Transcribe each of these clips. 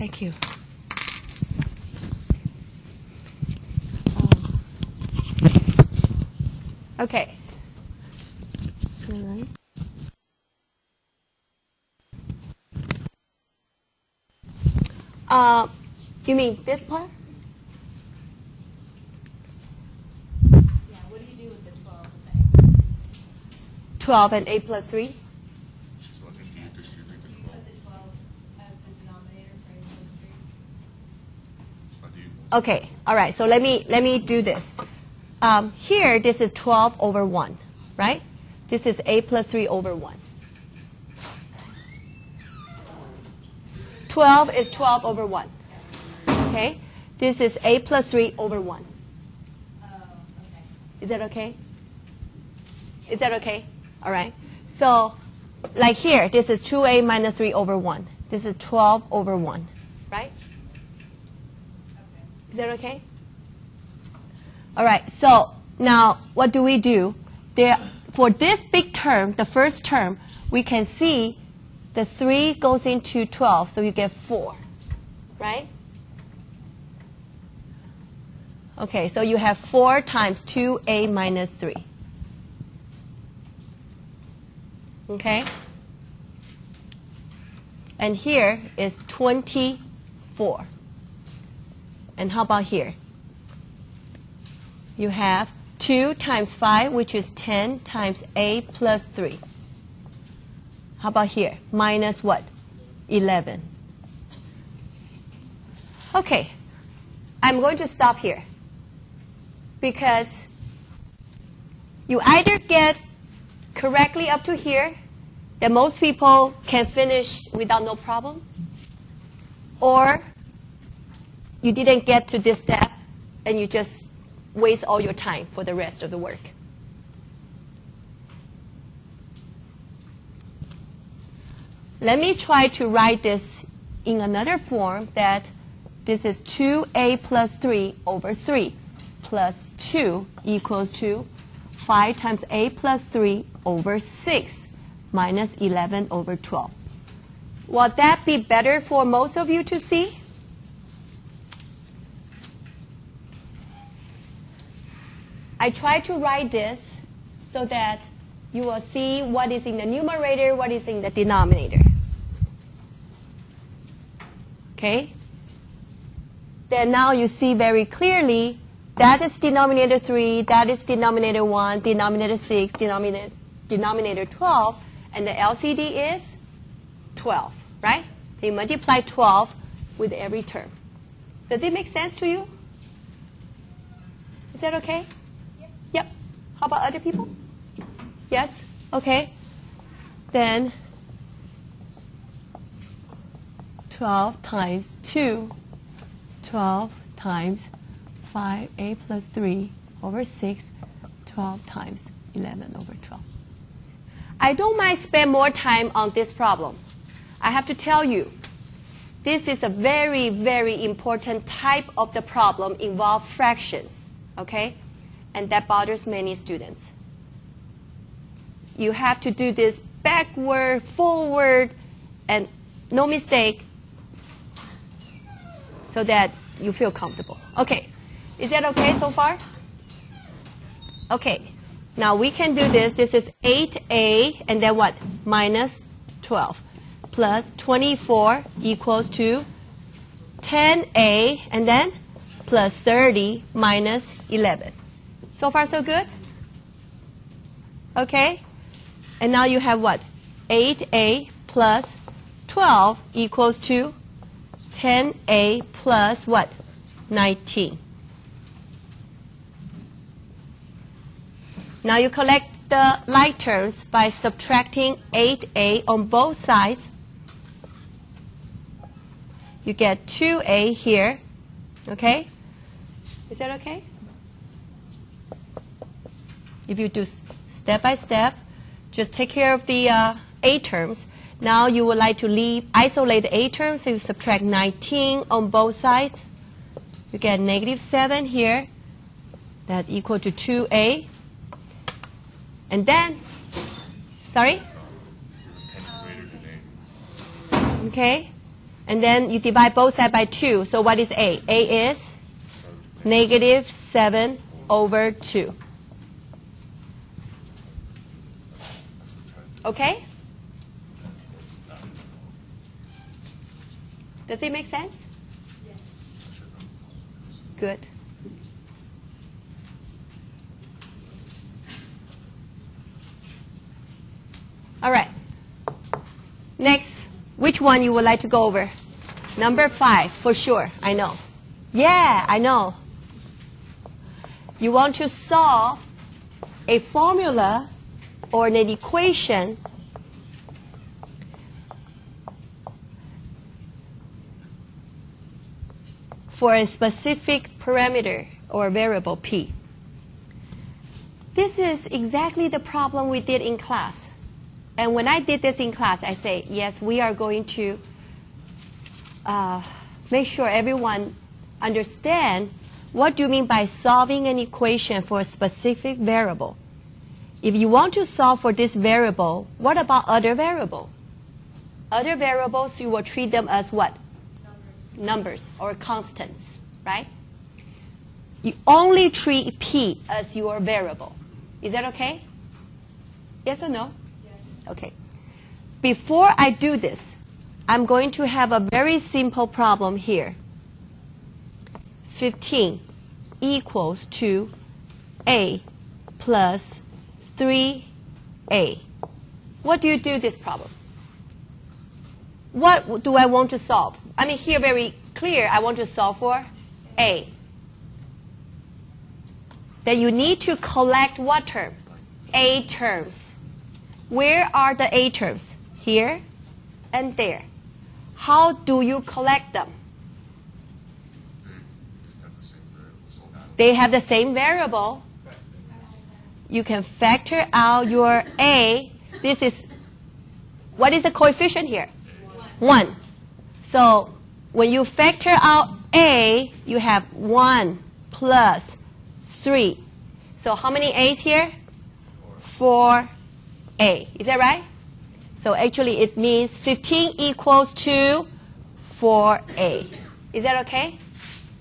Thank you. Okay. You mean this part? Yeah, what do you do with the 12 and the 12 and 8 plus 3? She's looking, do you distribute the Do you 12? put the 12 as the denominator for 8 plus 3? Or do you, Okay, all right, so let me do this. Here, this is 12 over 1, right? This is 8 plus 3 over 1. 12 is 12 over 1. Okay? This is 8 plus 3 over 1. Oh, okay. Is that okay? Is that okay? All right. So, like here, this is 2a minus 3 over 1. This is 12 over 1, right? Okay. Is that okay? All right, so now what do we do? For this big term, the first term, we can see the 3 goes into 12, so you get 4, right? Okay, so you have 4 times 2a minus 3. Okay? And here is 24. And how about here? You have 2 times 5, which is 10 times a plus 3. How about here? Minus what? 11. Okay. I'm going to stop here. Because you either get correctly up to here, that most people can finish without no problem, or you didn't get to this step and you just waste all your time for the rest of the work. Let me try to write this in another form, that this is 2a plus 3 over 3 plus 2 equals to 5 times a plus 3 over 6 minus 11 over 12. Will that be better for most of you to see? I try to write this so that you will see what is in the numerator, what is in the denominator. Okay? Then now you see very clearly that is denominator 3, that is denominator 1, denominator 6, denominator 12, and the LCD is 12, right? You multiply 12 with every term. Does it make sense to you? Is that okay? Yep. How about other people? Yes? Okay. Then 12 times 2, 12 times 5a plus 3 over 6, 12 times 11 over 12. I don't mind spend more time on this problem. I have to tell you, this is a very, very important type of the problem involve fractions, okay? And that bothers many students. You have to do this backward, forward, and no mistake, so that you feel comfortable. Okay, is that okay so far? Okay, now we can do this. This is 8a, and then what? Minus 12, plus 24 equals to 10a, and then plus 30 minus 11. So far, so good? Okay, and now you have what? 8a plus 12 equals to 10a plus what? 19. Now you collect the like terms by subtracting 8a on both sides. You get 2a here. Okay? Is that okay? If you do step by step, just take care of the a terms. Now you would like to isolate the a terms, so you subtract 19 on both sides. You get negative 7 here. That equal to 2a. And then, sorry? it was 10 greater than 8. Okay. And then you divide both sides by 2. So what is A? A is negative 7 over 2. Okay? Does it make sense? Yes. Good. All right. Next, which one you would like to go over? Number 5, for sure. I know. Yeah, I know. You want to solve a formula or an equation for a specific parameter or variable p. This is exactly the problem we did in class. And when I did this in class, I say, yes, we are going to make sure everyone understand what do you mean by solving an equation for a specific variable. If you want to solve for this variable, what about other variable? Other variables, you will treat them as what? Numbers or constants, right? You only treat p as your variable. Is that okay? Yes or no? Yes. Okay. Before I do this, I'm going to have a very simple problem here. 15 equals to a plus 3a. What do you do this problem? What do I want to solve? I mean, here very clear, I want to solve for a. Then you need to collect what term? A terms. Where are the a terms? Here and there. How do you collect them? They have the same variable, so They have the same variable. You can factor out your a. This is, what is the coefficient here? 1. So when you factor out a, you have 1 plus 3. So how many a's here? 4a. Is that right? So actually it means 15 equals to 4a. Is that okay?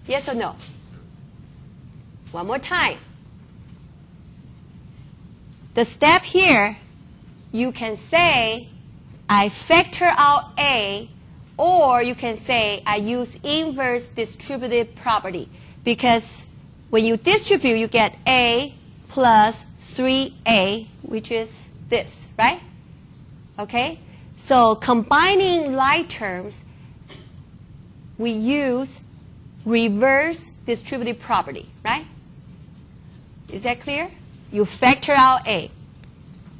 Yes or no? One more time. The step here, you can say I factor out a, or you can say I use inverse distributive property, because when you distribute, you get a plus 3a, which is this, right? Okay? So combining like terms, we use reverse distributive property, right? Is that clear? You factor out a.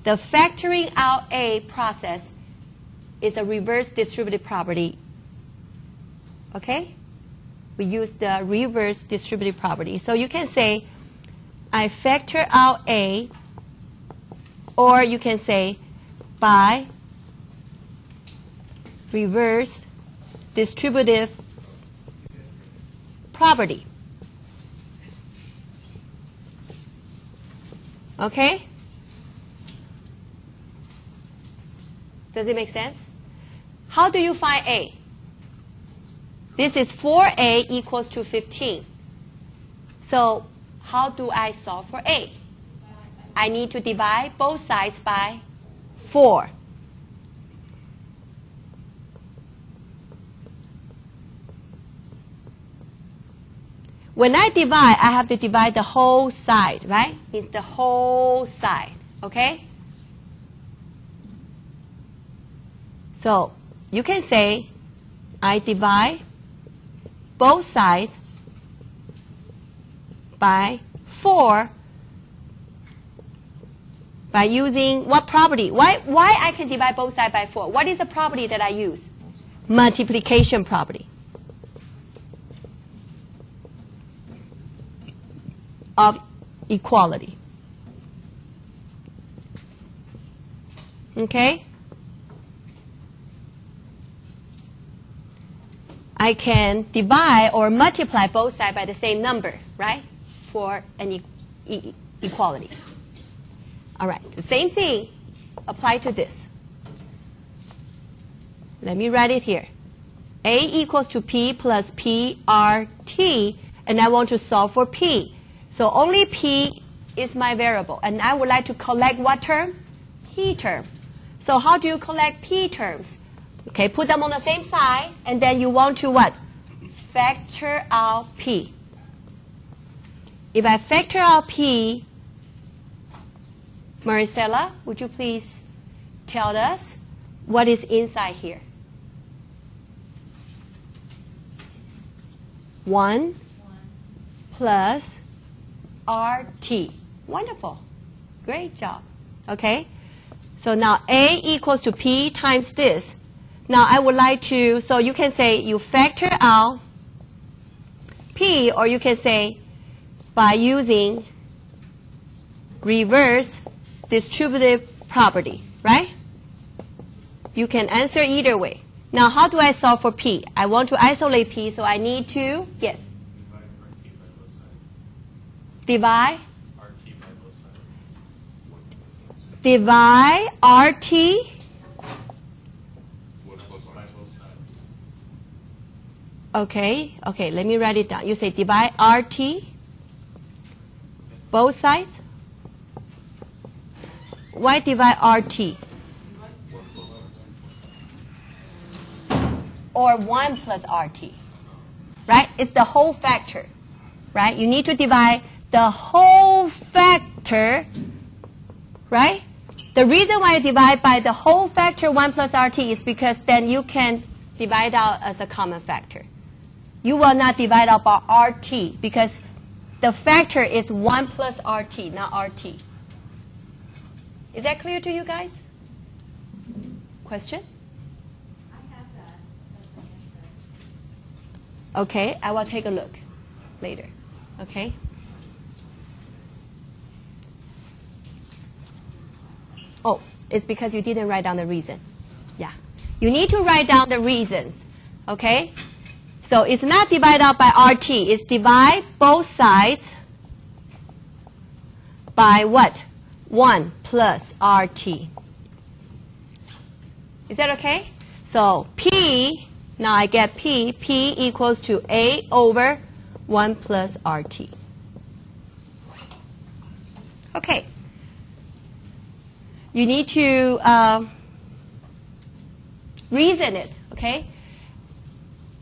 The factoring out a process is a reverse distributive property. Okay? We use the reverse distributive property. So you can say, I factor out a, or you can say, by reverse distributive property. Okay? Does it make sense? How do you find a? This is 4a equals to 15. So how do I solve for a? I need to divide both sides by 4. When I divide, I have to divide the whole side, right? It's the whole side, okay? So you can say, I divide both sides by 4 by using what property? Why I can divide both sides by 4? What is the property that I use? Multiplication property. Of equality. Okay? I can divide or multiply both sides by the same number, right? For an equality. All right, the same thing apply to this. Let me write it here. A equals to P plus PRT, and I want to solve for P. So only P is my variable, and I would like to collect what term? P term. So how do you collect P terms? Okay, put them on the same side, and then you want to what? Factor out P. If I factor out P, Maricela, would you please tell us what is inside here? 1 plus RT. Wonderful. Great job. Okay? So now A equals to P times this. Now I would like to, so you can say you factor out P, or you can say by using reverse distributive property, right? You can answer either way. Now how do I solve for P? I want to isolate P, so I need to, yes? Divide RT. Okay, let me write it down. You say divide RT, both sides. Why divide RT? Or 1 plus RT, right? It's the whole factor, right? You need to divide the whole factor, right? The reason why you divide by the whole factor 1 plus RT is because then you can divide out as a common factor. You will not divide out by RT because the factor is 1 plus RT, not RT. Is that clear to you guys? Question? I have that as an answer. Okay, I will take a look later. Okay? Oh, it's because you didn't write down the reason. Yeah. You need to write down the reasons. Okay? So it's not divided out by RT. It's divide both sides by what? 1 plus RT. Is that okay? So P, now I get P. P equals to A over 1 plus RT. Okay. You need to reason it, okay?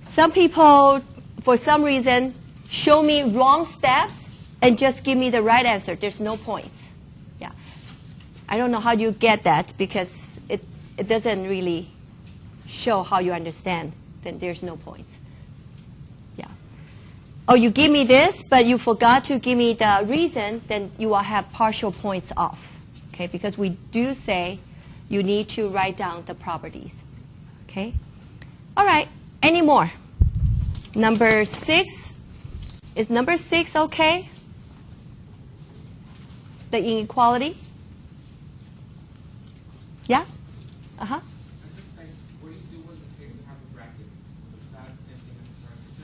Some people, for some reason, show me wrong steps and just give me the right answer. There's no points. Yeah. I don't know how you get that because it doesn't really show how you understand. Then there's no points. Yeah. Oh, you give me this, but you forgot to give me the reason, then you will have partial points off. Okay, because we do say you need to write down the properties. Okay? All right, any more? Number 6. Is number 6 okay? The inequality? Yeah? Uh-huh.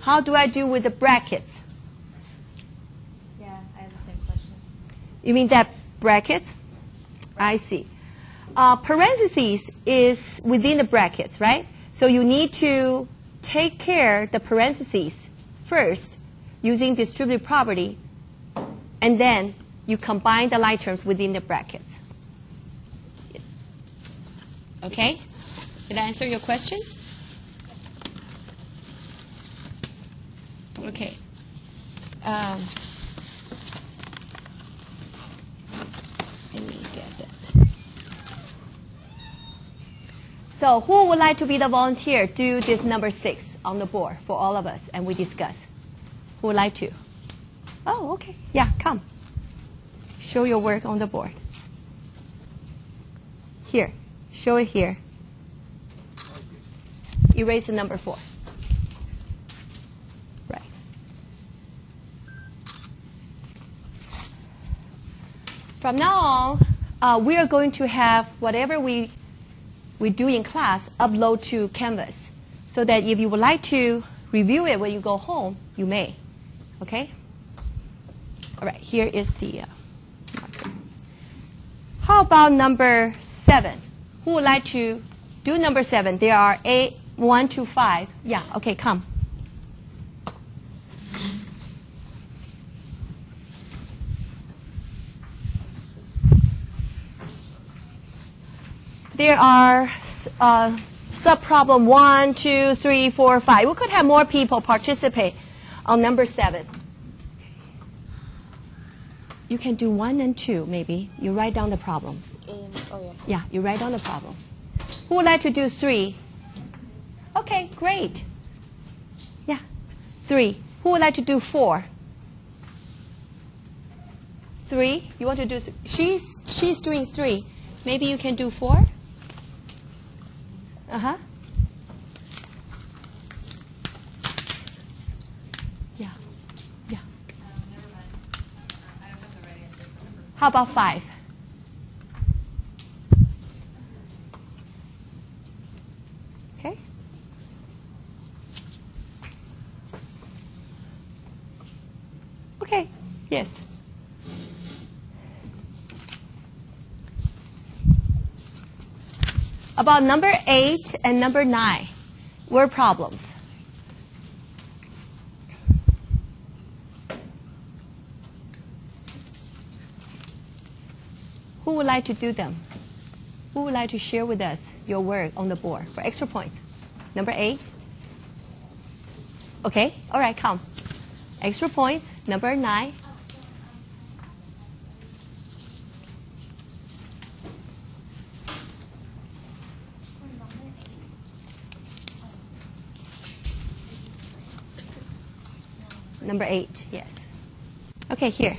How do I do with the brackets? Yeah, I have the same question. You mean that brackets? I see. Parentheses is within the brackets, right? So you need to take care the parentheses first using distributive property, and then you combine the like terms within the brackets. Okay? Did I answer your question? Okay. Let me get that. So who would like to be the volunteer? Do this number 6 on the board for all of us, and we discuss. Who would like to? Oh, okay. Yeah, come. Show your work on the board. Here. Show it here. Erase the number 4. Right. From now on, we are going to have whatever we do in class upload to Canvas, so that if you would like to review it when you go home, you may. Okay? All right, here is the marker. How about number 7? Who would like to do number 7? There are 1 to 5. Yeah, okay, come. There are sub-problem 1, 2, 3, 4, 5. We could have more people participate on number 7. You can do 1 and 2, maybe. You write down the problem. Yeah, you write down the problem. Who would like to do 3? Okay, great. Yeah, 3. Who would like to do 4? 3. You want to do? She's doing 3. Maybe you can do 4. Uh-huh. Yeah. Yeah. Never mind. I don't have the right answer for number 4. How about 5? Okay. Okay. Yes. About number 8 and number 9, word problems. Who would like to do them? Who would like to share with us your work on the board for extra point? Number 8? Okay, all right, come. Extra points, number 9. Number 8, yes. Okay, here.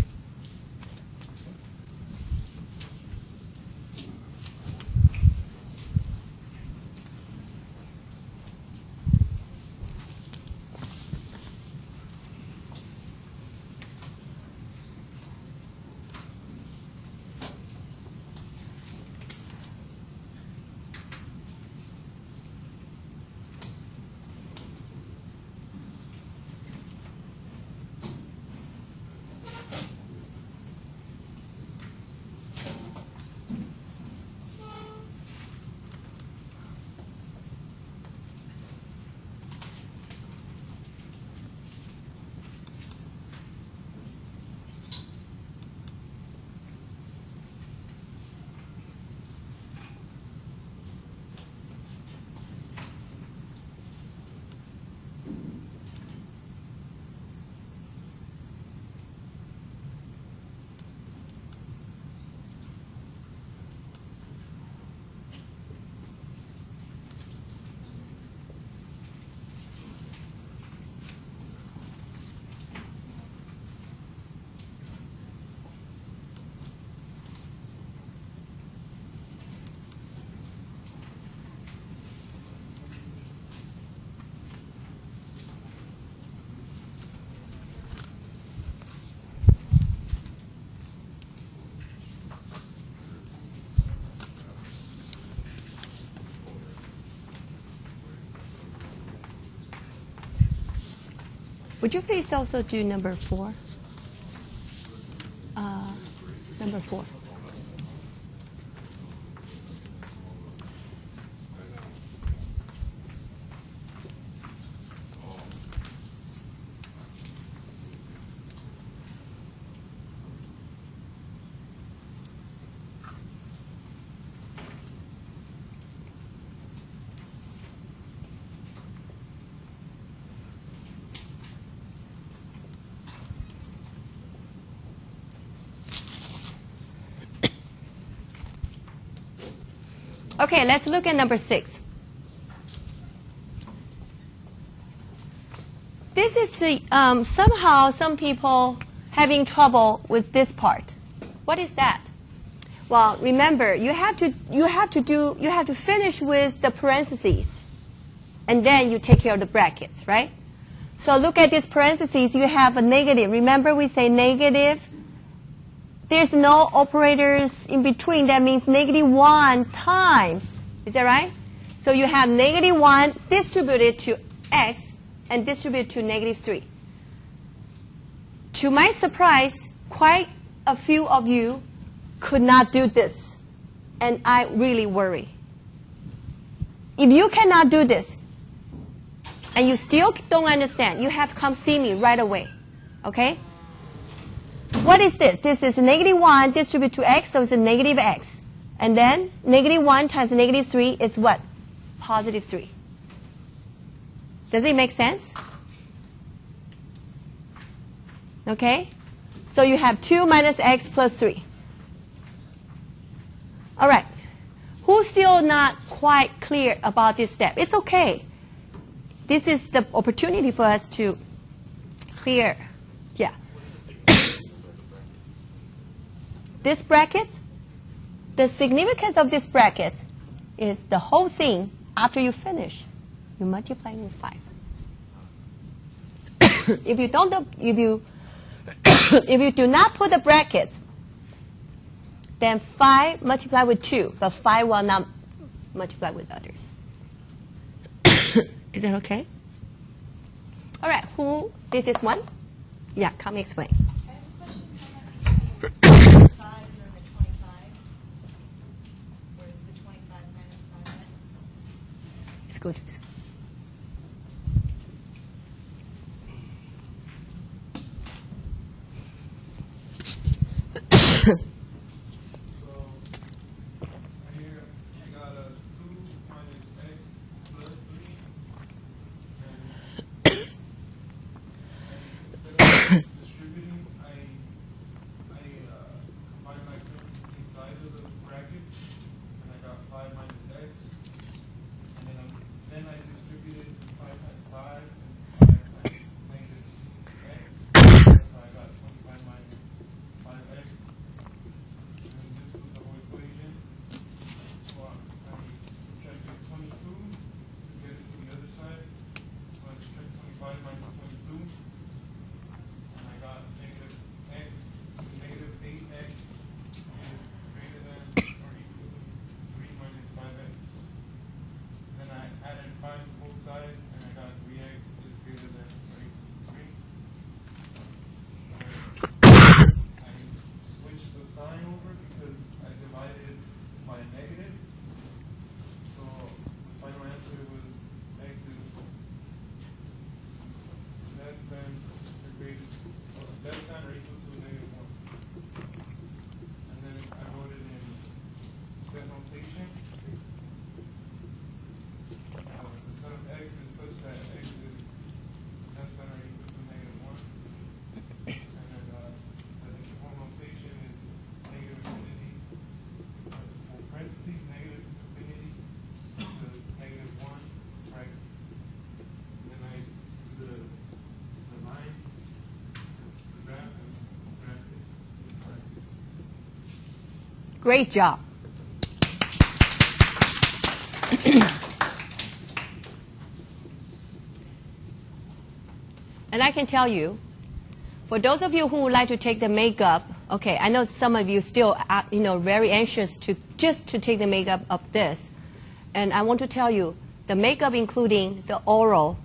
Would you please also do number 4? Number 4. Okay, let's look at number 6. This is the, somehow some people having trouble with this part. What is that? Well, remember, you have to finish with the parentheses, and then you take care of the brackets, right? So look at this parentheses. You have a negative. Remember, we say negative. There's no operators in between. That means -1 times. Is that right? So you have -1 distributed to x and distributed to -3. To my surprise, quite a few of you could not do this, and I really worry. If you cannot do this, and you still don't understand, you have to come see me right away. Okay? What is this? This is negative 1 distributed to x, so it's a negative x. And then negative 1 times negative 3 is what? Positive 3. Does it make sense? Okay? So you have 2 minus x plus 3. All right. Who's still not quite clear about this step? It's okay. This is the opportunity for us to clear. Yeah. This bracket, the significance of this bracket is the whole thing after you finish, you multiply with 5. If you do not put the bracket, then 5 multiply with 2, but 5 will not multiply with others. Is that okay? All right, who did this one? Yeah, come explain. I have a question. How about you 5 and then the 25? Or is the 25 minus 5x? It's good. Great job. And I can tell you, for those of you who would like to take the makeup, okay, I know some of you still, very anxious to take the makeup of this. And I want to tell you, the makeup including the oral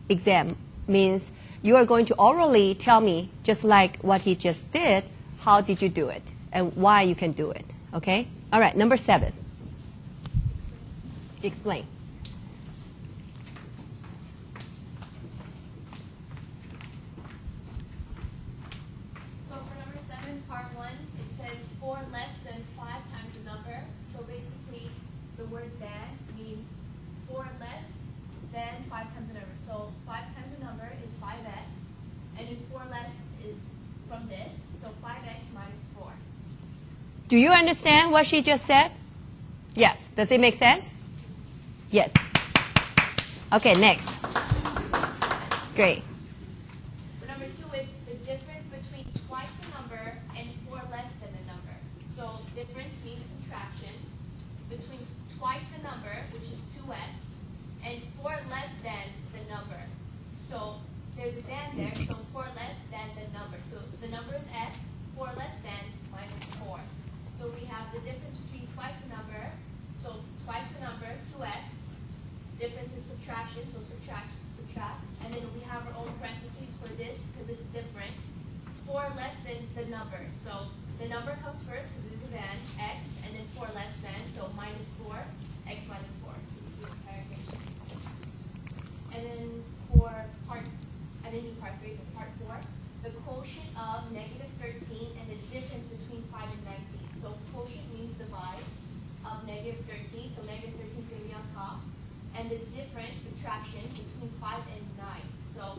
exam means you are going to orally tell me, just like what he just did, how did you do it and why you can do it, okay? All right, number 7. Explain. So for number 7, part 1, it says 4 less than 5 times the number. So basically, the word than means 4 less than 5 times the number. So 5 times the number is 5x, and then 4 less is from this, so 5x minus 4. Do you understand what she just said? Yes. Does it make sense? Yes. Okay, next. Great. The number 2 is the difference between twice the number and 4 less than the number. So difference means subtraction between twice the number, which is 2x, and 4 less than the number. So there's a than there, so 4 less than the number. So the number is x, 4 less than minus 4. So we have the difference between twice the number, so twice the number, 2x. Difference is subtraction, so subtract. And then we have our own parentheses for this because it's different. 4 less than the number. So the number comes first because there's a than, x, and then 4 less than, so minus 4, x minus 4. So this is a negative 13, so negative 13 is going to be on top. And the difference, subtraction, between 5 and 9. So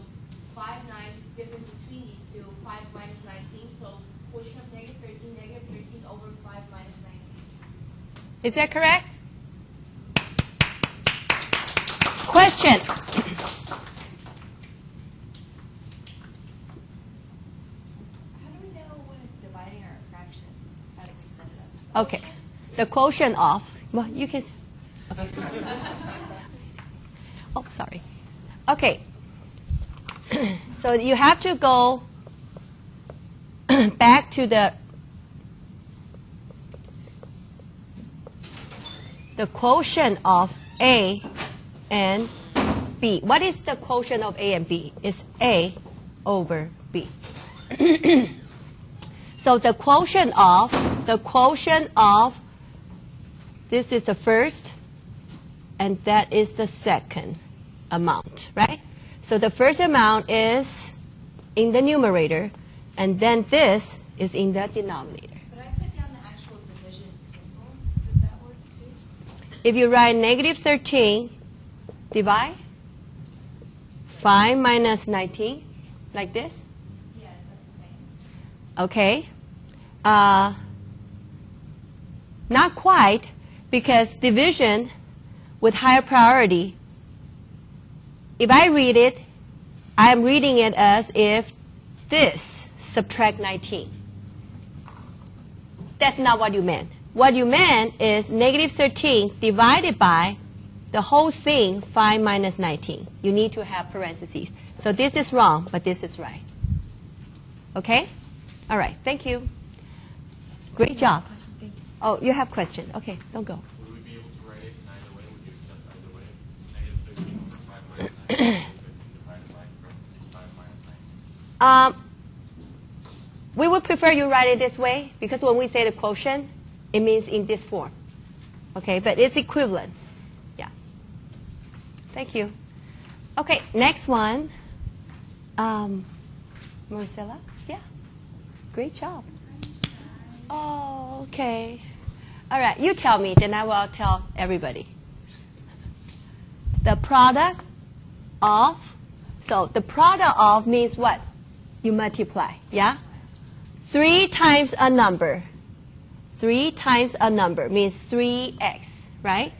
5, 9, difference between these two, 5 minus 19. So quotient of negative 13 over 5 minus 19. Is that correct? Question. How do we know when it's dividing our fraction? How do we set it up? Okay. The quotient of, well, you can, oh, sorry. Okay. So you have to go back to the quotient of A and B. What is the quotient of A and B? It's A over B. So the quotient of this is the first and that is the second amount, right? So the first amount is in the numerator and then this is in the denominator. But I put down the actual division symbol. Does that work too? If you write negative 13, divide 5 minus 19, like this. Yeah, that's the same. Okay. Not quite, because division with higher priority, if I read it, I am reading it as if this subtract 19. That's not what you meant. What you meant is negative 13 divided by the whole thing, 5 minus 19. You need to have parentheses. So this is wrong, but this is right. Okay? All right. Thank you. Great job. Oh, you have question. Okay, don't go. Would we be able to write it in either way? Would you accept either way? Negative 13 over 5 minus 19, 15 divided by parentheses 5 minus 19. We would prefer you write it this way, because when we say the quotient, it means in this form. Okay, but it's equivalent. Yeah. Thank you. Okay, next one. Marcella? Yeah. Great job. Oh, okay. All right, you tell me, then I will tell everybody. The product of, so the product of means what? You multiply, yeah? 3 times a number. 3 times a number means 3x, right?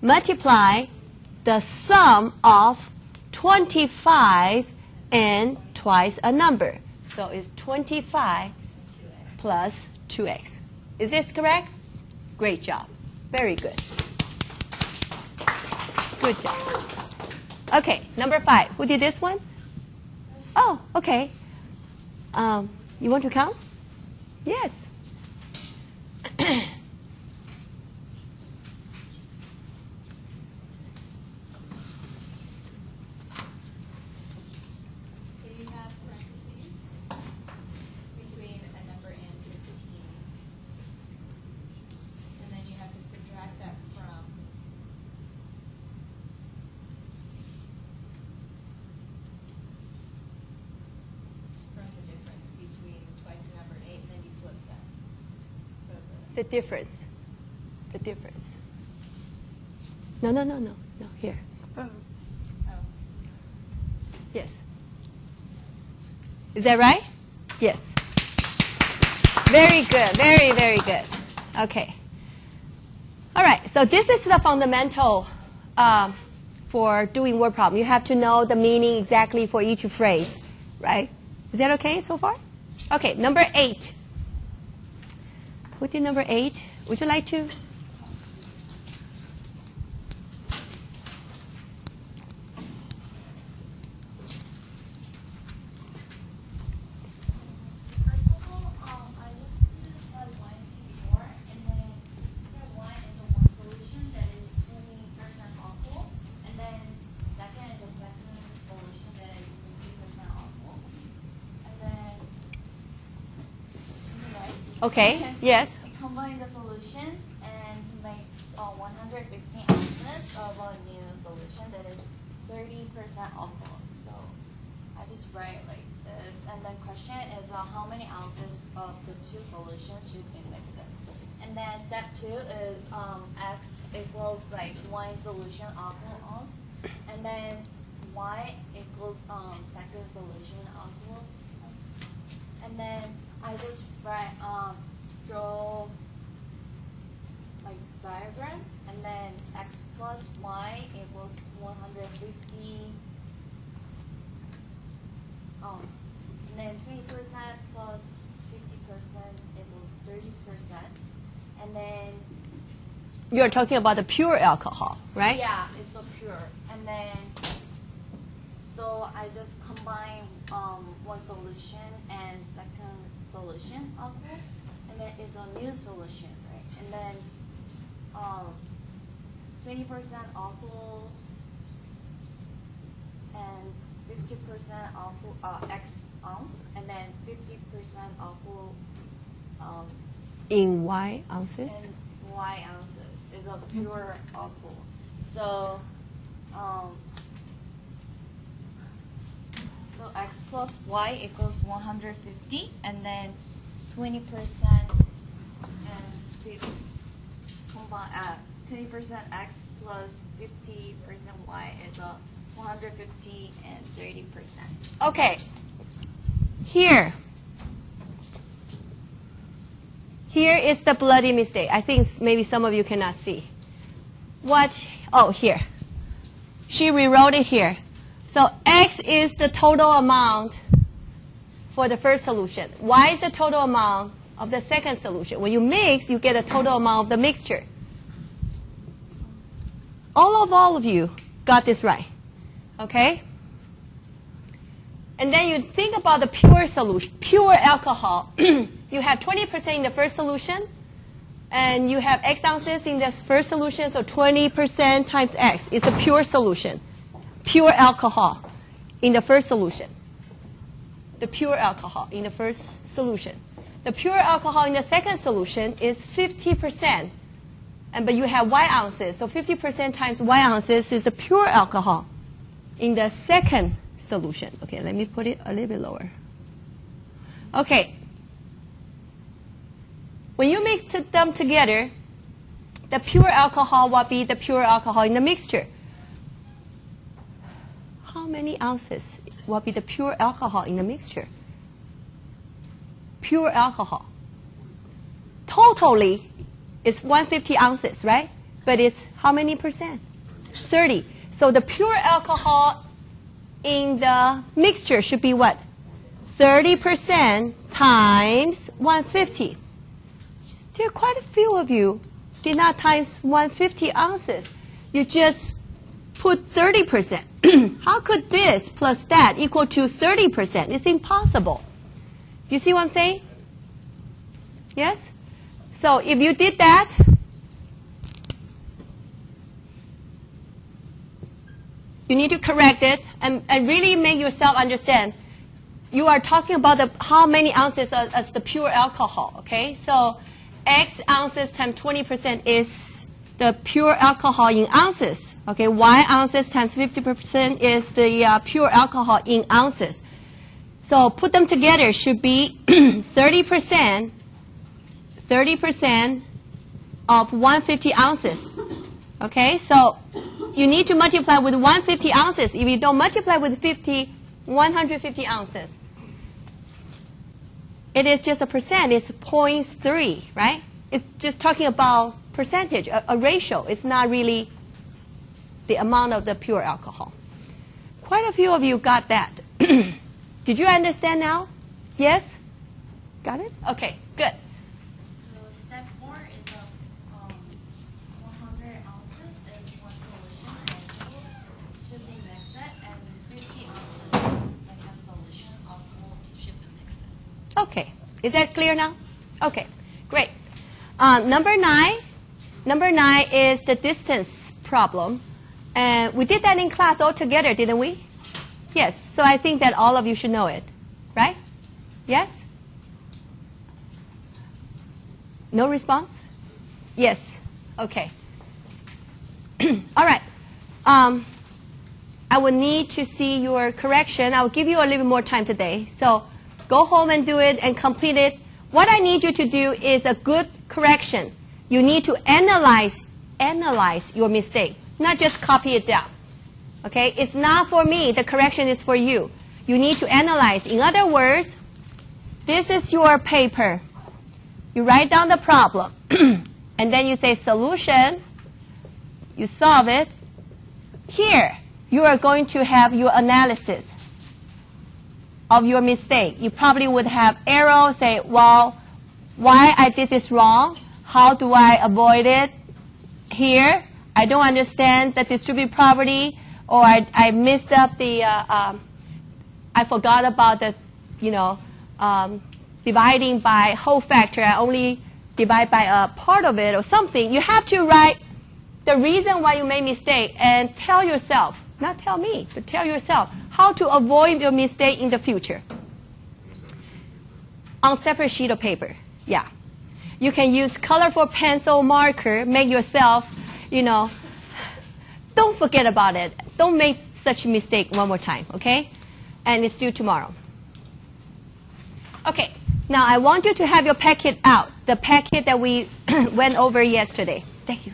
Multiply the sum of 25 and twice a number. So it's 25 plus 2x. Is this correct? Great job. Very good. Good job. Okay, number 5. Who did this one? Oh, okay. You want to count? Yes. So you have parentheses between a number and 15. And then you have to subtract that from the difference between twice the number and 8, and then you flip them. So The difference. The difference. No, no, no, no. No, here. oh. Yes. Is that right? Yes. Very good. Very, very good. Okay. All right. So this is the fundamental for doing word problem. You have to know the meaning exactly for each phrase, right? Is that okay so far? Okay. Number 8. Who did number 8? Would you like to? First of all, I just use step 1 to 4, and then step 1 is the one solution that is 20% awful, and then second is the second solution that is 50% awful, and then right. Okay. Yes. I combine the solutions and to make 150 ounces of a new solution that is 30% awful. So I just write like this, and then question is how many ounces of the two solutions should be mixed in. And then step 2 is x equals like y solution alcohol ounce. And then y equals second solution alcohol ounce. And then I just draw like diagram. And then x plus y equals 150 ounce. And then 20% plus 50% equals 30%. And then You're talking about the pure alcohol, right? yeah, it's a pure. And then so I just combine one solution and second solution alcohol, and then it's a new solution, right? And then 20% alcohol and 50% alcohol x ounce, and then 50% alcohol In Y ounces? and y ounces is a pure alcohol. So so x plus y equals 150, and then 20% and 20% x plus 50% y is a 150 and 30%. Okay. Here is the bloody mistake. I think maybe some of you cannot see. Oh, here. She rewrote it here. So X is the total amount for the first solution. Y is the total amount of the second solution. When you mix, you get a total amount of the mixture. All of you got this right. Okay? And then you think about the pure solution, pure alcohol. You have 20% in the first solution, and you have X ounces in the first solution, so 20% times X is the pure solution. Pure alcohol in the first solution. The pure alcohol in the first solution. The pure alcohol in the second solution is 50%. But you have Y ounces, so 50% times Y ounces is the pure alcohol in the second solution. Okay, let me put it a little bit lower. Okay. When you mix them together, the pure alcohol will be the pure alcohol in the mixture. How many ounces will be the pure alcohol in the mixture? Pure alcohol. Totally, it's 150 ounces, right? But it's how many percent? 30. So the pure alcohol in the mixture should be what? 30% times 150. There are quite a few of you did not times 150 ounces. You just put 30%. How could this plus that equal to 30%? It's impossible. You see what I'm saying? Yes? So if you did that, you need to correct it and really make yourself understand. You are talking about how many ounces as the pure alcohol, okay? So X ounces times 20% is the pure alcohol in ounces. Okay, Y ounces times 50% is the pure alcohol in ounces. So put them together should be 30% of 150 ounces. Okay, so you need to multiply with 150 ounces. If you don't multiply with 150 ounces, it is just a percent. It's 0.3, right? It's just talking about percentage, a ratio. It's not really the amount of the pure alcohol. Quite a few of you got that. Did you understand now? Yes? Got it? Okay, good. So step 4 is 100 ounces is one solution alcohol should be mixed, and 50 ounces second solution alcohol should be mixed. Okay. Is that clear now? Okay, great. Number 9 is the distance problem. And we did that in class all together, didn't we? Yes. So I think that all of you should know it, right? Yes? No response? Yes. Okay. All right. I will need to see your correction. I will give you a little bit more time today. So go home and do it and complete it. What I need you to do is a good correction. You need to analyze your mistake, not just copy it down. Okay? It's not for me. The correction is for you. You need to analyze. In other words, this is your paper. You write down the problem. And then you say solution. You solve it. Here, you are going to have your analysis of your mistake. You probably would have arrow, say, well, why I did this wrong? How do I avoid it? Here, I don't understand the distributive property, or I messed up the, I forgot about the, dividing by whole factor. I only divide by a part of it or something. You have to write the reason why you made mistake and tell yourself, not tell me, but tell yourself how to avoid your mistake in the future. On separate sheet of paper, yeah. You can use colorful pencil marker, make yourself, don't forget about it. Don't make such a mistake one more time, okay? And it's due tomorrow. Okay, now I want you to have your packet out, the packet that we went over yesterday. Thank you.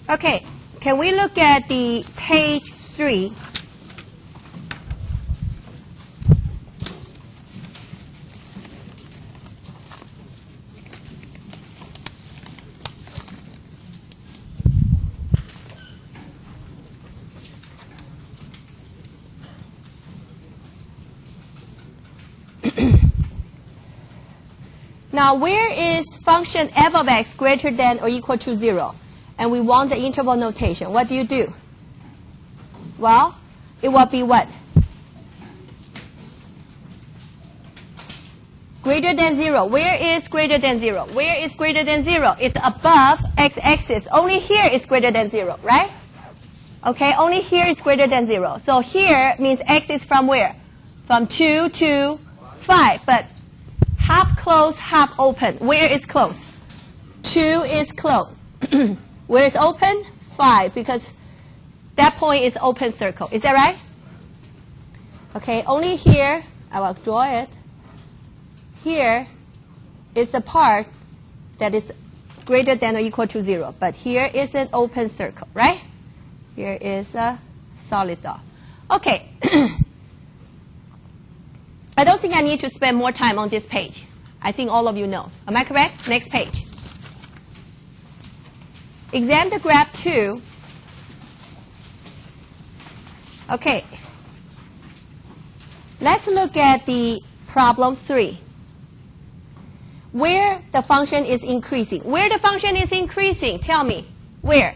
Okay, can we look at the page 3? Now, where is function f of x greater than or equal to 0? And we want the interval notation. What do you do? Well, it will be what? Greater than 0. Where is greater than 0? Where is greater than 0? It's above x-axis. Only here is greater than 0, right? Okay, only here is greater than 0. So here means x is from where? From 2 to 5. But half closed, half open. Where is closed? 2 is closed. Where is open? 5, because that point is open circle. Is that right? Okay, only here, I will draw it. Here is the part that is greater than or equal to 0. But here is an open circle, right? Here is a solid dot. Okay. I don't think I need to spend more time on this page. I think all of you know. Am I correct? Next page. Examine the graph 2. Okay. Let's look at the problem 3. Where the function is increasing. Where the function is increasing, tell me. Where?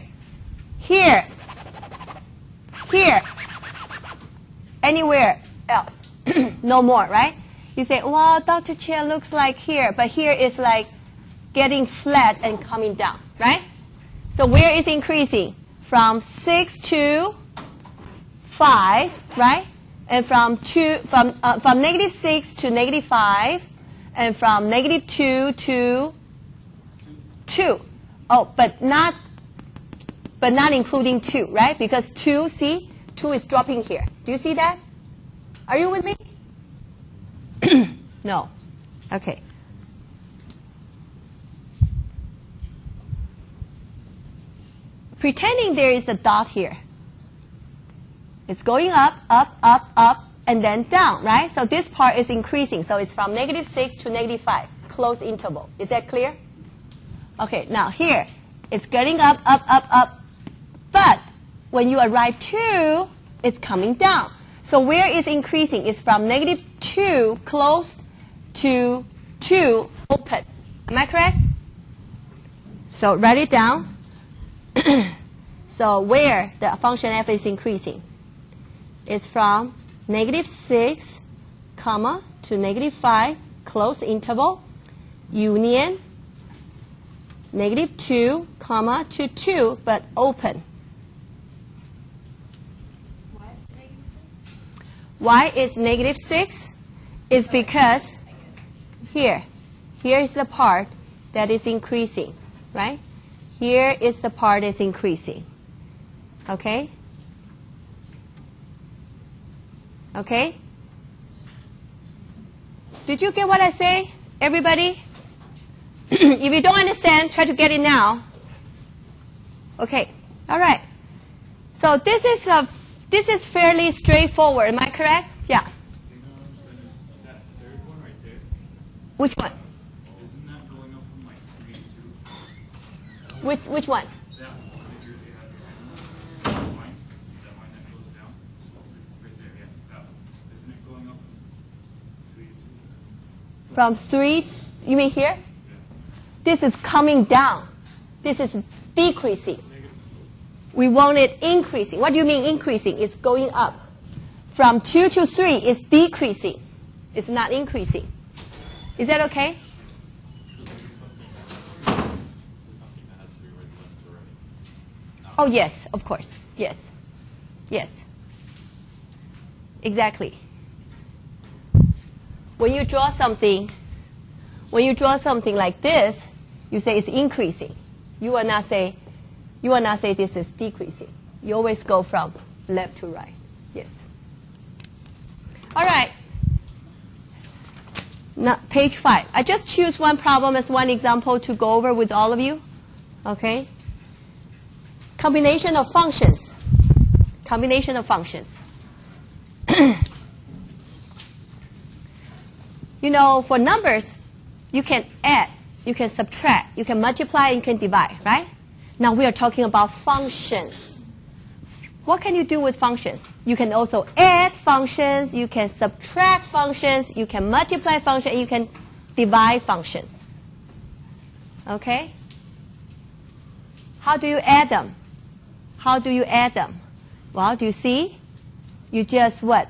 Here. Here. Anywhere else. No more, right? You say, well, Dr. Chia looks like here, but here is like getting flat and coming down, right? So where is increasing? From 6 to 5, right? And from negative 6 to negative 5, and from negative 2 to 2. Oh, but not including 2, right? Because 2, see, 2 is dropping here. Do you see that? Are you with me? No. Okay. Pretending there is a dot here. It's going up, up, up, up, and then down, right? So this part is increasing. So it's from negative 6 to negative 5, closed interval. Is that clear? Okay, now here, it's getting up, up, up, up. But when you arrive 2, it's coming down. So where is increasing? It's from negative 2 closed to 2 open. Am I correct? So write it down. So where the function f is increasing? It's from -6, comma, to -5, close interval, union, -2, comma, to 2, but open. Why is -6? It's because here is the part that is increasing, right? Here is the part that's increasing. Okay? Okay? Did you get what I say, everybody? If you don't understand, try to get it now. Okay. All right. So this is fairly straightforward. Am I correct? Yeah. That third one right there, Which one? isn't that going up from like 3 to 2? Which one? That one that you have that line that goes down, right there, yeah, that one. Isn't it going up from 3 to 2? From 3, you mean here? This is coming down. This is decreasing. We want it increasing. What do you mean increasing? It's going up. From 2 to 3, it's decreasing. It's not increasing. Is that okay? So this is something that has to be right left to right. Oh, yes, of course. Yes. Yes. Exactly. When you draw something like this, you say it's increasing. You will not say this is decreasing. You always go from left to right. Yes. All right. Now, page 5. I just choose one problem as one example to go over with all of you. Okay? Combination of functions. Combination of functions. You know, for numbers, you can add, you can subtract, you can multiply, and you can divide, right? Now we are talking about functions. What can you do with functions? You can also add functions, you can subtract functions, you can multiply functions, and you can divide functions. Okay? How do you add them? How do you add them? Well, do you see? You just what?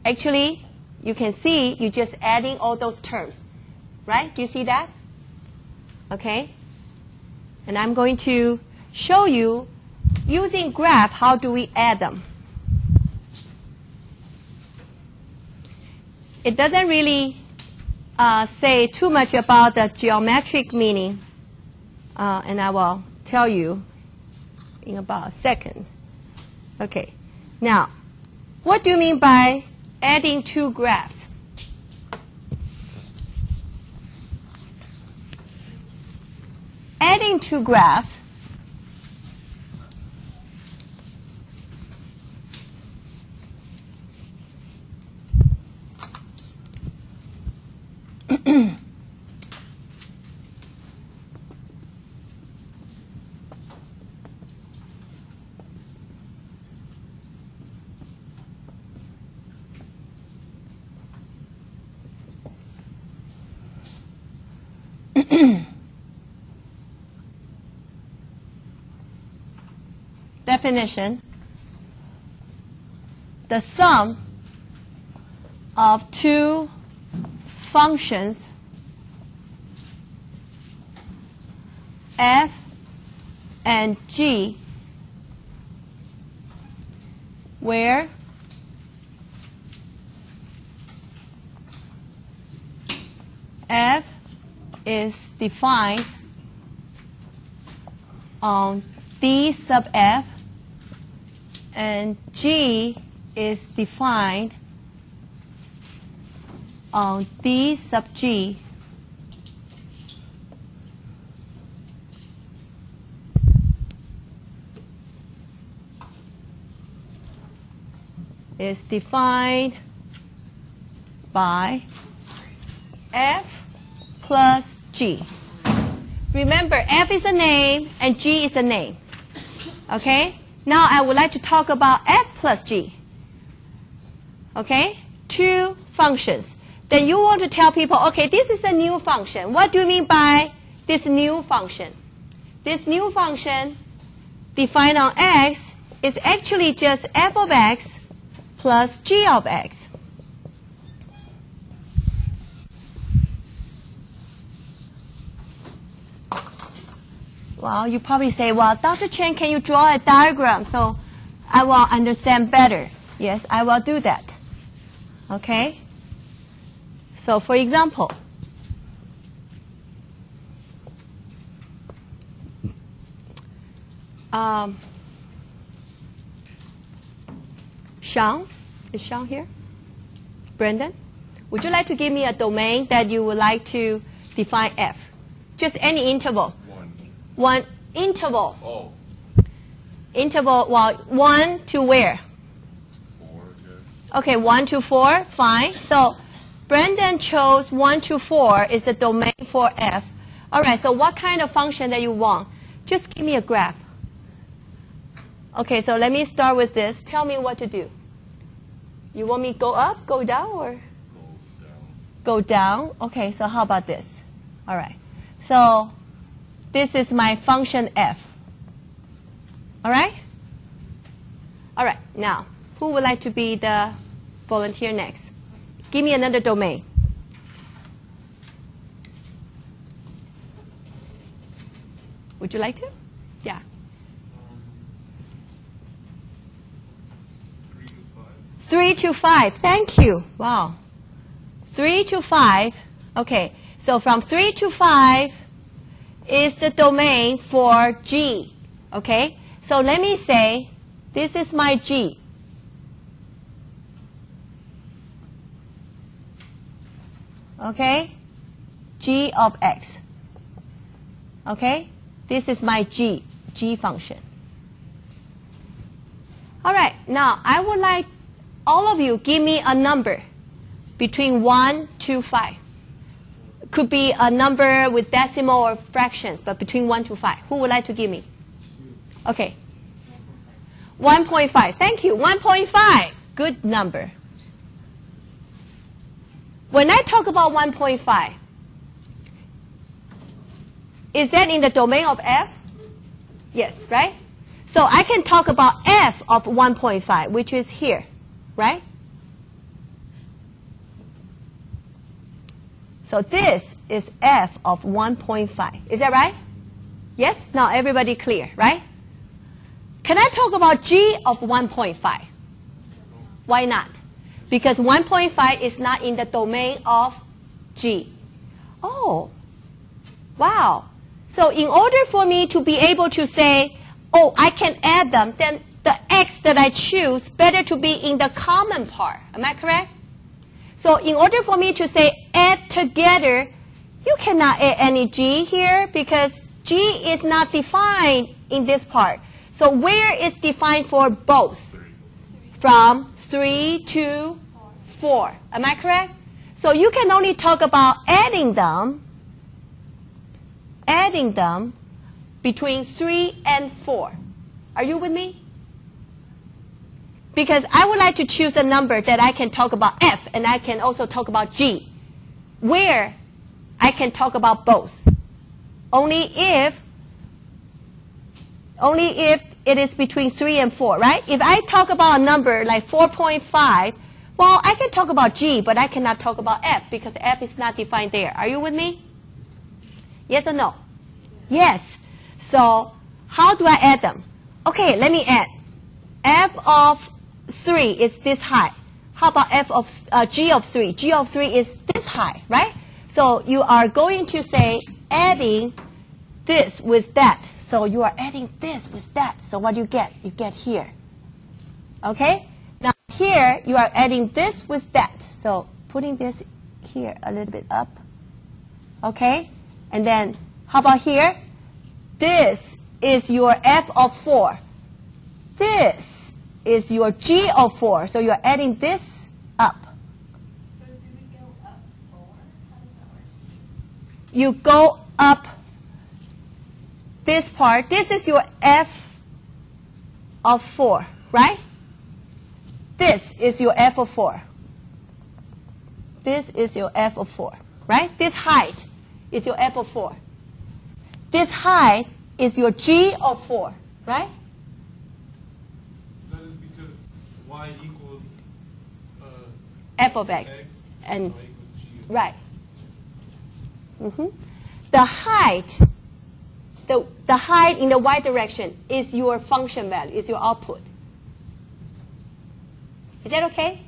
Actually, you can see you're just adding all those terms. Right? Do you see that? Okay? And I'm going to show you, using graph, how do we add them. It doesn't really say too much about the geometric meaning, and I will tell you in about a second. Okay. Now, what do you mean by adding two graphs? Adding two graphs definition, the sum of two functions f and g where f is defined on d sub f and g is defined on d sub g. Is defined by f plus g. Remember, f is a name and g is a name. Okay? Now I would like to talk about f plus g. Okay? Two functions. Then you want to tell people, okay, this is a new function. What do you mean by this new function. This new function defined on x is actually just f of x plus g of x. Well, you probably say, well, Dr. Chen, can you draw a diagram so I will understand better? Yes, I will do that. Okay? So, for example, Sean, is Sean here? Brendan, would you like to give me a domain that you would like to define f? Just any interval. One interval. Oh, Interval, well, 1 to where? 4, yes. Okay, 1 to 4, fine. So Brendan chose 1 to 4 is the domain for f. All right, so what kind of function that you want? Just give me a graph. Okay, so let me start with this. Tell me what to do. You want me to go up, go down, or? Goes down. Go down. Okay, so how about this? All right. So this is my function f. All right? All right, now, who would like to be the volunteer next? Give me another domain. Would you like to? Yeah. 3 to 5. Thank you. Wow. 3 to 5. Okay, so from 3 to 5 is the domain for G. Okay, so let me say this is my G. Okay, G of x. Okay, this is my G function. All right, now I would like all of you give me a number between 1 to 5. Could be a number with decimal or fractions, but between 1 to 5. Who would like to give me? Okay. 1.5. Thank you. 1.5. Good number. When I talk about 1.5, is that in the domain of f? Yes, right? So I can talk about f of 1.5, which is here, right? So this is f of 1.5. Is that right? Yes? Now everybody clear, right? Can I talk about g of 1.5? Why not? Because 1.5 is not in the domain of g. Oh, wow. So in order for me to be able to say, oh, I can add them, then the x that I choose better to be in the common part. Am I correct? So in order for me to say add together, you cannot add any g here because g is not defined in this part. So where is defined for both? From 3 to 4. Am I correct? So you can only talk about adding them between 3 and 4. Are you with me? Because I would like to choose a number that I can talk about f and I can also talk about g, where I can talk about both. Only if it is between 3 and 4, right? If I talk about a number like 4.5, well, I can talk about g, but I cannot talk about f because f is not defined there. Are you with me? Yes or no? Yes. So how do I add them? Okay, let me add. F of 3 is this high. How about f of g of 3? G of 3 is this high, right? So you are going to say adding this with that. So you are adding this with that. So what do you get? You get here. Okay? Now here you are adding this with that. So putting this here a little bit up. Okay? And then how about here? This is your f of 4. This is your g of 4. So you're adding this up. So do we go up 4? How does that work? You go up this part. This is your f of 4, right? This is your f of 4. This is your f of 4, right? This height is your f of 4. this height is your g of 4, right? That is because y equals F of x. And y equals g. right. The height, the height in the y direction is your function value, is your output. Is that okay?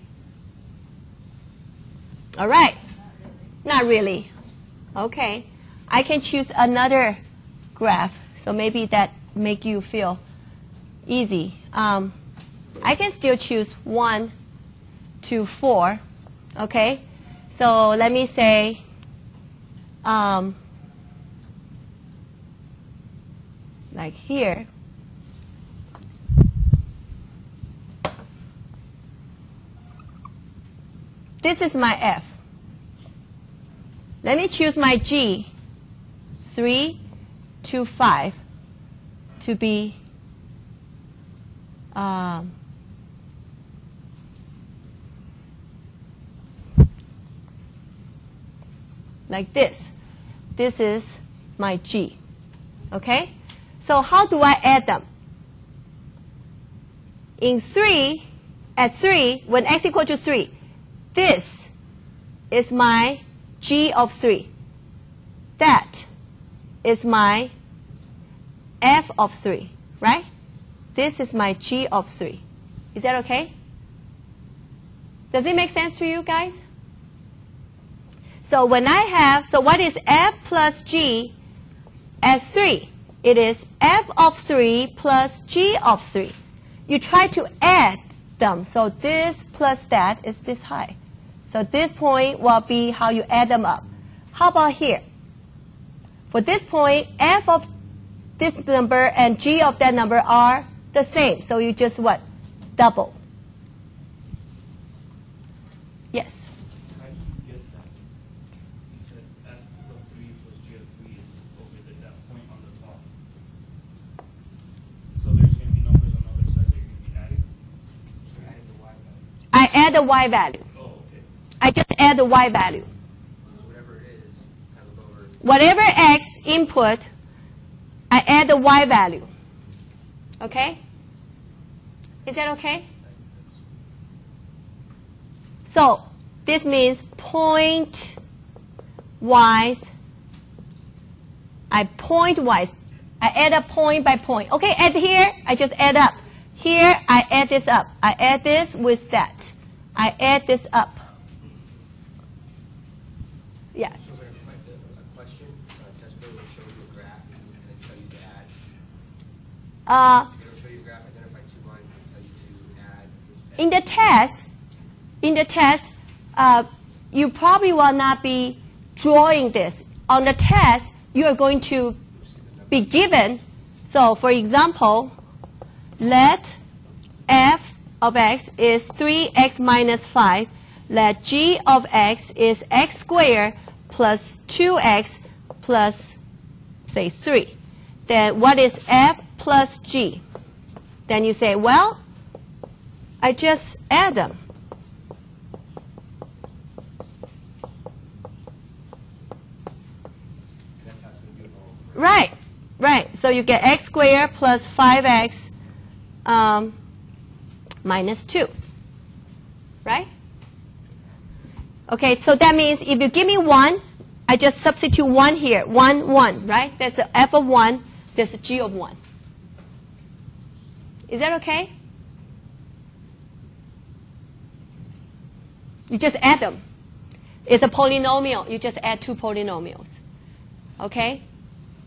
All right. Not really. Okay. I can choose another graph, so maybe that make you feel easy. I can still choose 1 to 4. Okay. So let me say like here. This is my F. Let me choose my G, 3 to 5, to be like this. This is my G. Okay? So how do I add them? At 3, when x equal to 3, this is my G of 3. That is my F of 3, right? This is my G of 3. Is that okay? Does it make sense to you guys? So when so what is F plus G at 3? It is F of 3 plus G of 3. You try to add them. So this plus that is this high. So this point will be how you add them up. How about here? For this point, F of this number and G of that number are the same. So you just what? Double. Yes? How do you get that? You said f of 3 plus g of 3 is over at that point on the top. So there's going to be numbers on the other side that you're going to be adding? You're adding the y value. I add the y value. Oh, okay. I just add the y value. Whatever it is, have a lower. Whatever x input, I add the y value. Okay? Is that okay? So this means point-wise, I add up point by point. Okay, at here, I just add up. Here, I add this up. I add this with that. I add this up. Yes? So a question, Tesco will show you a graph and then tell you to add. It'll show you a graph, identify 2 lines, and tell you to add. In the test, you probably will not be drawing this. On the test, you are going to be given. So, for example, let f of x is 3x minus 5. Let g of x is x squared plus 2x plus, say, 3. Then what is f plus g? Then you say, well, I just add them. And that's how it's going to do it all. Right. So you get x squared plus 5x minus 2. Right? Okay, so that means if you give me 1, I just substitute 1 here. 1, 1, right? That's a f of 1. That's a g of 1. Is that okay? You just add them. It's a polynomial. You just add 2 polynomials. Okay?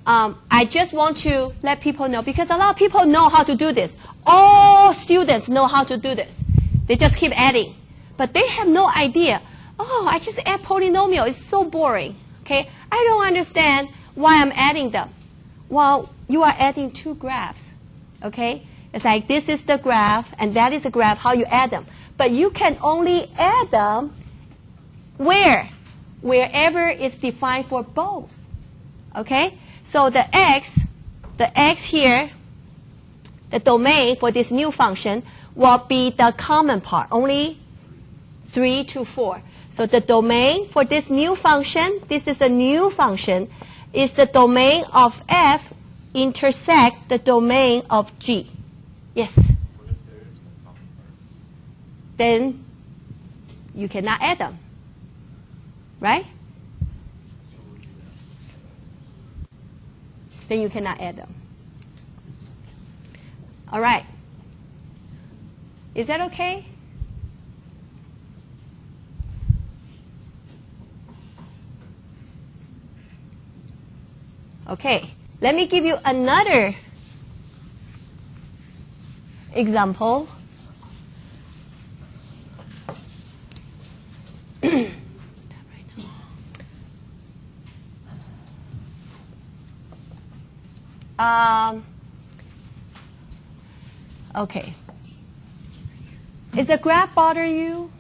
I just want to let people know, because a lot of people know how to do this. All students know how to do this. They just keep adding. But they have no idea. Oh, I just add polynomial. It's so boring. Okay? I don't understand why I'm adding them. Well, you are adding 2 graphs. Okay? It's like this is the graph, and that is the graph, how you add them. But you can only add them where? Wherever it's defined for both. Okay? So the x here, the domain for this new function, will be the common part, only 3 to 4. So the domain for this new function, this is a new function, is the domain of F intersect the domain of G? Yes. What if there is no common part? Then you cannot add them. Right? So we'll do that. Then you cannot add them. All right. Is that okay? Okay. Let me give you another example. Okay. Is the graph bother you?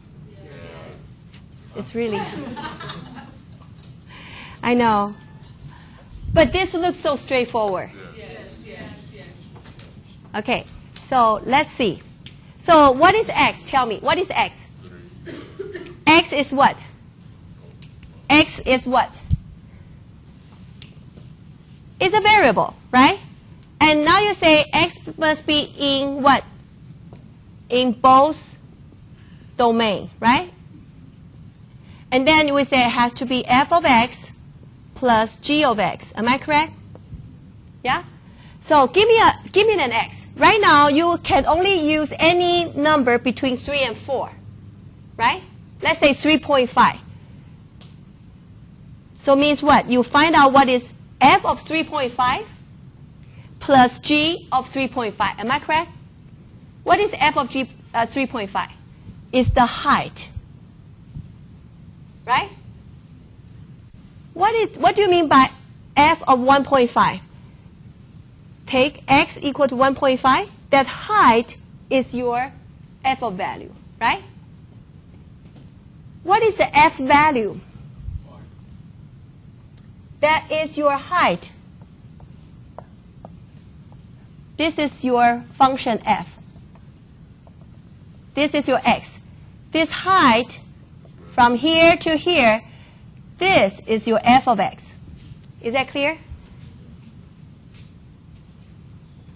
Yes. It's really. I know. But this looks so straightforward. Yes. Okay. So let's see. So what is x? Tell me. What is x? X is what? X is what? It's a variable, right? And now you say x must be in what? In both domain, right? And then we say it has to be f of x plus g of x. Am I correct? Yeah? So give me an x. Right now you can only use any number between 3 and 4, right? Let's say 3.5. So means what? You find out what is f of 3.5 plus g of 3.5. Am I correct? What is f of g 3.5? It's the height. Right? What do you mean by f of 1.5? Take x equal to 1.5. That height is your f of value, right? What is the f value? That is your height. This is your function f. This is your x. This height from here to here, this is your f of x. Is that clear?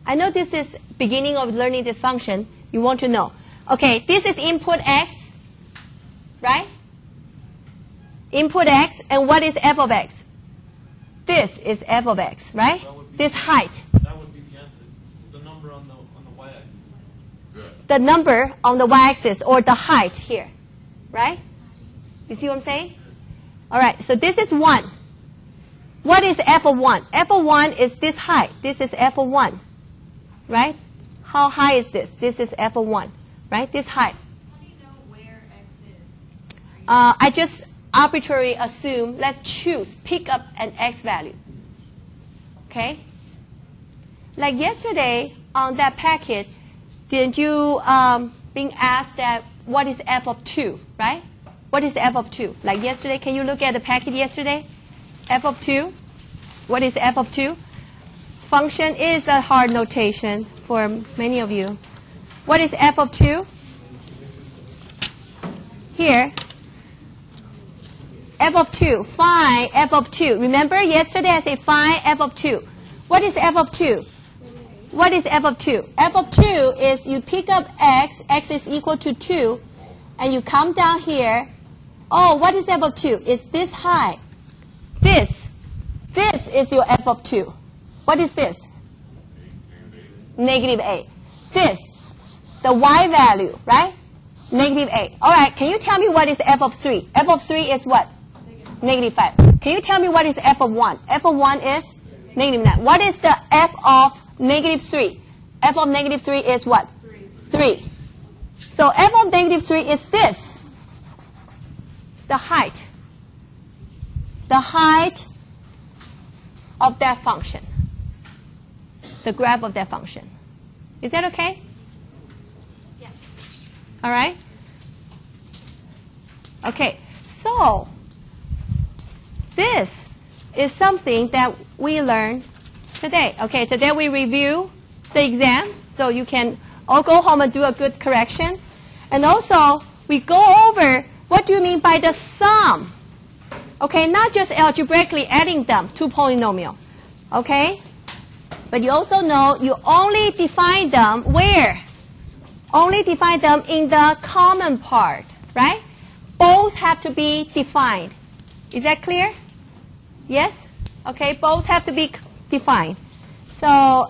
I know this is beginning of learning this function. You want to know. Okay, this is input x, right? Input x, and what is f of x? This is f of x, right? This height. That would be the answer. The number on the y-axis. Good. The number on the y-axis, or the height here, right? You see what I'm saying? All right, so this is 1. What is f of 1? F of 1 is this height. This is f of 1, right? How high is this? This is f of 1, right? This height. How do you know where x is? I just arbitrarily assume, let's choose, pick up an x value. Okay? Like yesterday on that packet, didn't you being asked that what is f of 2, right? What is f of 2? Like yesterday, can you look at the packet yesterday? F of 2. What is f of 2? Function is a hard notation for many of you. What is f of 2? Here. F of 2. Find f of 2. Remember yesterday I said find f of 2. What is f of 2? What is f of 2? F of 2 is you pick up x. X is equal to 2. And you come down here. Oh, what is f of 2? It's this high. This is your f of 2. What is this? Negative 8. This, the y value, right? Negative 8. All right, can you tell me what is f of 3? F of 3 is what? Negative 5. Can you tell me what is f of 1? F of 1 is negative 9. What is the f of negative 3? F of negative 3 is what? 3. So f of negative 3 is this. The height. The height of that function. The graph of that function. Is that okay? Yes. All right? Okay, so this is something that we learned today. Okay, today we review the exam, so you can all go home and do a good correction. And also, we go over what do you mean by the sum Okay, not just algebraically adding them to polynomial. Okay? But you also know you only define them where? Only define them in the common part, right? Both have to be defined. Is that clear? Yes? Okay, both have to be defined. So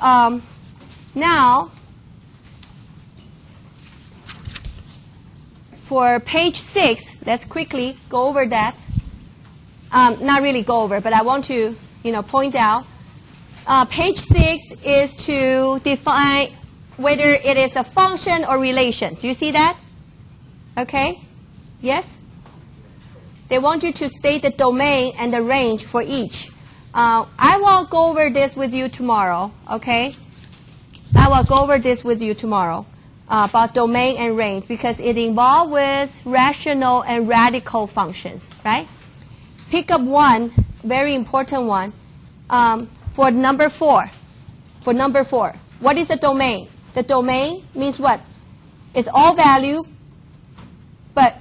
now, for page 6, let's quickly go over that. Not really go over, but I want to, point out. Page 6 is to define whether it is a function or relation. Do you see that? Okay? Yes? They want you to state the domain and the range for each. I will go over this with you tomorrow, okay? I will go over this with you tomorrow about domain and range because it involves with rational and radical functions, right? Pick up one, very important one, for number 4. For number 4, what is the domain? The domain means what? It's all value, but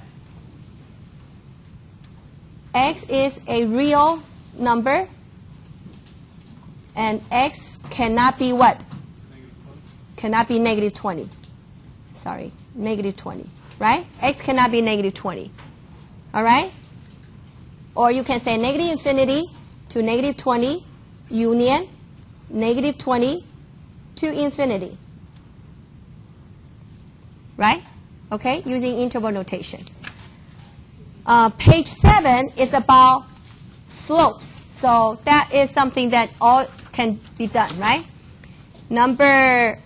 x is a real number, and x cannot be what? Cannot be negative 20. Sorry, negative 20, right? X cannot be negative 20, all right? Or you can say negative infinity to negative 20 union negative 20 to infinity, right? Okay, using interval notation. Page 7 is about slopes. So that is something that all can be done, right? Number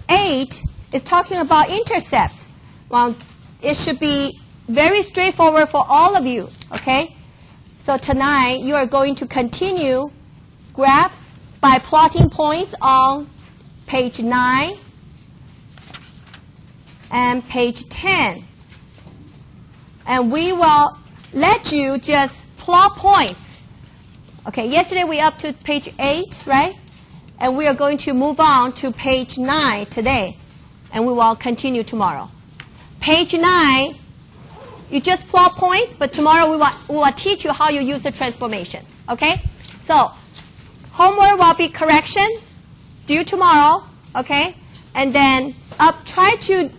8 is talking about intercepts. Well, it should be very straightforward for all of you, okay? So tonight, you are going to continue graph by plotting points on page 9 and page 10. And we will let you just plot points. Okay, yesterday we up to page 8, right? And we are going to move on to page 9 today. And we will continue tomorrow. Page 9, you just plot points, but tomorrow we will teach you how you use the transformation. Okay? So, homework will be correction due tomorrow. Okay? And then try to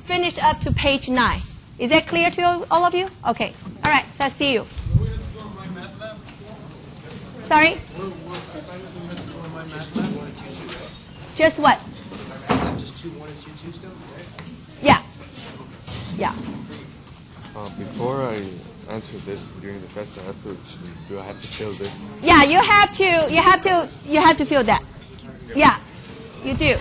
finish up to page 9. Is that clear to all of you? Okay. All right. So I'll see you. Sorry? Just what? Just 2, 1, and 2, 2 still, right? Yeah. Yeah. Before I answer this during the first answer, do I have to fill this? Yeah, you have to fill that. Yeah, you do.